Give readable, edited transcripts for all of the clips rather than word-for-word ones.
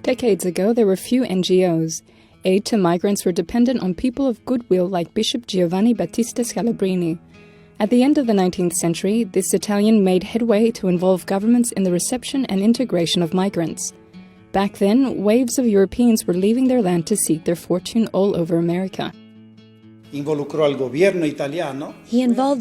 Decades ago, there were few NGOs. Aid to migrants were dependent on people of goodwill like Bishop Giovanni Battista Scalabrini. At the end of the 19th century, this Italian made headway to involve governments in the reception and integration of migrants. Back then, waves of Europeans were leaving their land to seek their fortune all over America. He involved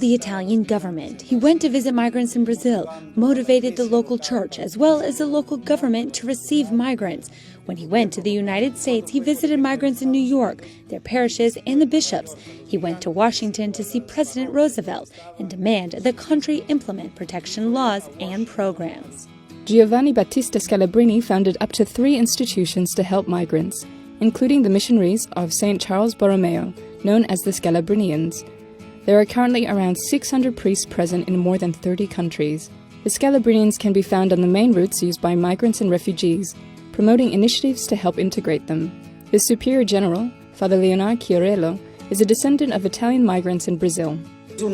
the Italian government. He went to visit migrants in Brazil, motivated the local church as well as the local government to receive migrants. When he went to the United States, he visited migrants in New York, their parishes, and the bishops. He went to Washington to see President Roosevelt and demand the country implement protection laws and programs. Giovanni Battista Scalabrini founded up to 3 institutions to help migrants, including the missionaries of St. Charles Borromeo, known as the Scalabrinians. There are currently around 600 priests present in more than 30 countries. The Scalabrinians can be found on the main routes used by migrants and refugees, promoting initiatives to help integrate them. The Superior General, Father Leonardo Chiarello, is a descendant of Italian migrants in Brazil. Our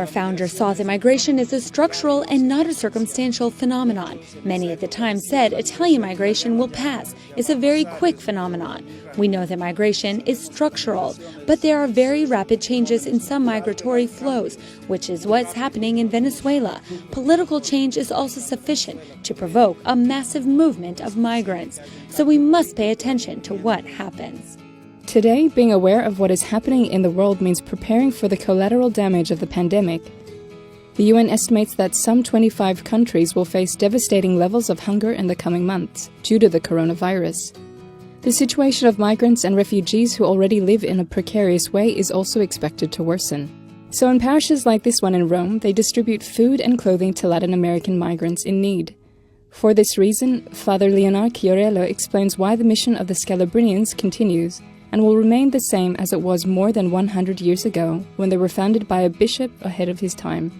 founder saw that migration is a structural and not a circumstantial phenomenon. Many at the time said Italian migration will pass. It's a very quick phenomenon. We know that migration is structural, but there are very rapid changes in some migratory flows, which is what's happening in Venezuela. Political change is also sufficient to provoke a massive movement of migrants. So we must pay attention to what happens. Today, being aware of what is happening in the world means preparing for the collateral damage of the pandemic. The UN estimates that some 25 countries will face devastating levels of hunger in the coming months due to the coronavirus. The situation of migrants and refugees who already live in a precarious way is also expected to worsen. So in parishes like this one in Rome, they distribute food and clothing to Latin American migrants in need. For this reason, Father Leonardo Chiarello explains why the mission of the Scalabrinians continues and will remain the same as it was more than 100 years ago when they were founded by a bishop ahead of his time.